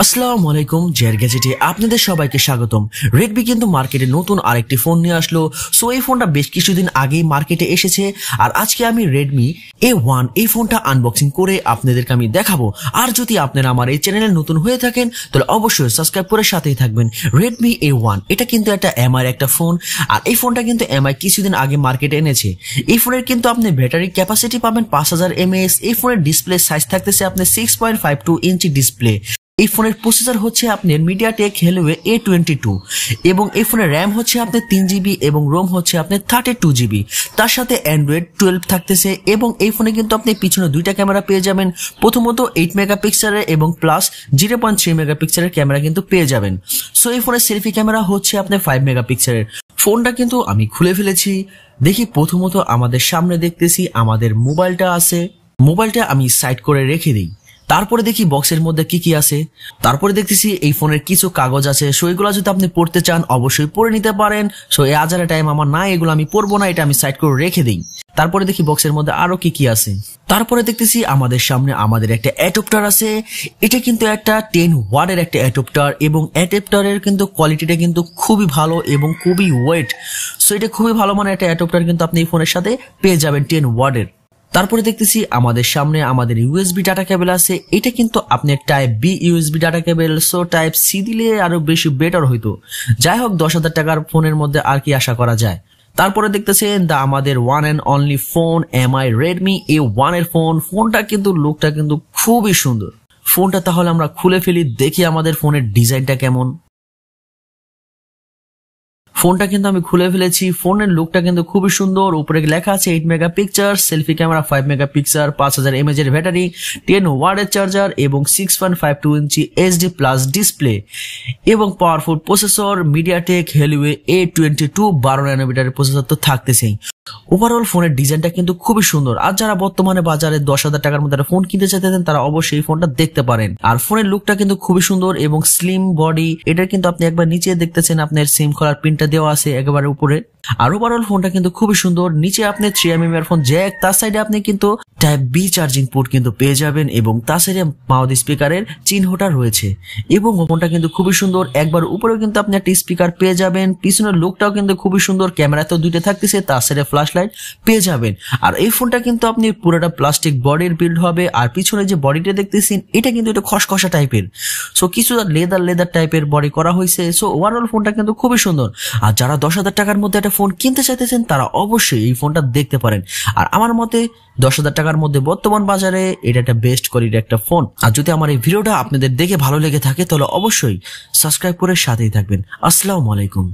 আসসালামু আলাইকুম GadgeT আপনাদের সবাইকে স্বাগতম। Redmi কিন্তু মার্কেটে নতুন আরেকটি ফোন নিয়ে আসলো। সো এই ফোনটা বেশ কিছুদিন আগেই মার্কেটে এসেছে আর আজকে আমি Redmi A1 এই ফোনটা আনবক্সিং করে আপনাদেরকে আমি দেখাবো। আর যদি আপনারা আমার এই চ্যানেলে নতুন হয়ে থাকেন তাহলে অবশ্যই সাবস্ক্রাইব করে সাথেই থাকবেন। Redmi A1 এটা কিন্তু একটা MI একটা ফোন আর এই ফোনটা কিন্তু MI কিছুদিন আগে মার্কেটে এনেছে। এই ফোনের কিন্তু আপনি ব্যাটারি ক্যাপাসিটি পাবেন 5000 mAh। এই ফোনের ডিসপ্লে সাইজ থাকতেছে আপনার 6.52 ইঞ্চি ডিসপ্লে। এই ফোনের প্রসেসর হচ্ছে আপনার MediaTek Helio A22 এবং এই ফোনের RAM হচ্ছে আপনার 3GB এবং ROM হচ্ছে আপনার 32GB। তার সাথে Android 12 থাকতেছে এবং এই ফোনে কিন্তু আপনি পিছনে দুইটা ক্যামেরা পেয়ে যাবেন। প্রথমত 8 মেগাপিক্সেলের এবং প্লাস 0.3 মেগাপিক্সেলের ক্যামেরা কিন্তু পেয়ে যাবেন। সো এই ফোনের সেলফি ক্যামেরা হচ্ছে আপনার 5 মেগাপিক্সেলের। ফোনটা কিন্তু আমি খুলে ফেলেছি। দেখি প্রথমত আমাদের সামনে দেখতেছি আমাদের মোবাইলটা আছে। মোবাইলটা আমি সাইড করে রেখে দিই। তারপরে দেখি বক্সের মধ্যে কি কি আছে। তারপরে দেখতেছি এই ফোনের কিছু কাগজ আছে। সো এগুলো যদি আপনি পড়তে চান অবশ্যই পড়ে নিতে পারেন। সো এই আজারে টাইম আমার নাই, এগুলো আমি পড়বো না, এটা আমি সাইড করে রেখে দিই। তারপরে দেখি বক্সের মধ্যে আরো কি কি আছে। তারপরে দেখতেছি আমাদের সামনে আমাদের একটা অ্যাডাপ্টার আছে। এটা কিন্তু একটা 10 ওয়াটের একটা অ্যাডাপ্টার এবং অ্যাডাপ্টারের কিন্তু কোয়ালিটিটা কিন্তু খুবই ভালো এবং খুবই ওয়েট। সো এটা খুবই ভালো মানে একটা অ্যাডাপ্টার কিন্তু আপনি এই ফোনের সাথে পেয়ে যাবেন 10 ওয়াটের। তারপরে দেখতেছি আমাদের সামনে আমাদের USB ডাটা কেবল আছে। এটা কিন্তু আপনার type B USB data cable. So type C দিলে আরো বেশি বেটার হইতো। যাই হোক 10,000 টাকার ফোনের মধ্যে আর কি আশা করা যায়। তারপরে দেখতেছেন আমাদের one and only phone MI Redmi A1 এর ফোনটা কিন্তু লুকটা কিন্তু খুবই সুন্দর। ফোনটা তাহলে আমরা খুলে ফেলি, দেখি আমাদের ফোনের ডিজাইনটা কেমন। ফোনটা কিন্তু আমি খুলে ফেলেছি। ফোনের লুকটা কিন্তু খুবই সুন্দর। উপরে লেখা আছে 8 megapixel, selfie camera 5 megapixel, 5000 mAh এর ব্যাটারি, 10 ওয়াটের চার্জার এবং 6.52 ইঞ্চি HD প্লাস ডিসপ্লে এবং powerful processor MediaTek Helio A22 12 ন্যানোমিটারের প্রসেসর তো থাকতেছেই। ওভারঅল ফোনের ডিজাইনটা কিন্তু খুবই সুন্দর। আর যারা বর্তমানে বাজারে 10,000 টাকার মধ্যে ফোন কিনতে চাইতেন তারা অবশ্যই এই ফোনটা দেখতে পারেন। আর ফোনের লুকটা কিন্তু খুবই সুন্দর এবং স্লিম বডি। এটা কিন্তু আপনি একবার নিচে দেখতেছেন আপনার সিম খোলার পিনটা দেওয়া আছে একেবারে উপরে। আর ওভারঅল ফোনটা কিন্তু খুবই সুন্দর। নিচে আপনি 3mm ইয়ারফোন জ্যাক, তার সাইডে আপনি কিন্তু টাইপ B চার্জিং পোর্ট কিন্তু পেয়ে যাবেন এবং তার সাইডে মাউথ স্পিকারের চিহ্নটা রয়েছে এবং ফোনটা কিন্তু খুবই সুন্দর। একবার উপরেও কিন্তু আপনি একটা স্পিকার পেয়ে যাবেন। পিছনের লুকটাও কিন্তু খুবই সুন্দর। ক্যামেরাতেও দুইটা থাকতেছে, তার সাইডে ফ্ল্যাশ লাইট পেয়ে যাবেন। আর এই ফোনটা কিন্তু আপনি পুরোটা প্লাস্টিক বডির বিল্ড হবে। আর পিছনে যে বডিটা দেখতেছেন এটা কিন্তু একটা খসখসা টাইপের। সো কিছু লেদার টাইপের বডি করা হয়েছে। সো ওভারঅল ফোনটা কিন্তু খুবই সুন্দর। আর যারা 10,000 টাকার মধ্যে একটা ফোন কিনতে চাইতেছেন তারা অবশ্যই এই ফোনটা দেখতে পারেন। আর আমার মতে 10,000 টাকার মধ্যে বর্তমান বাজারে এটা একটা বেস্ট কোয়ালিটির একটা ফোন। আর যদি আমার এই ভিডিওটা আপনাদের দেখে ভালো লেগে থাকে তাহলে অবশ্যই সাবস্ক্রাইব করে সাথেই থাকবেন। আসসালামু আলাইকুম।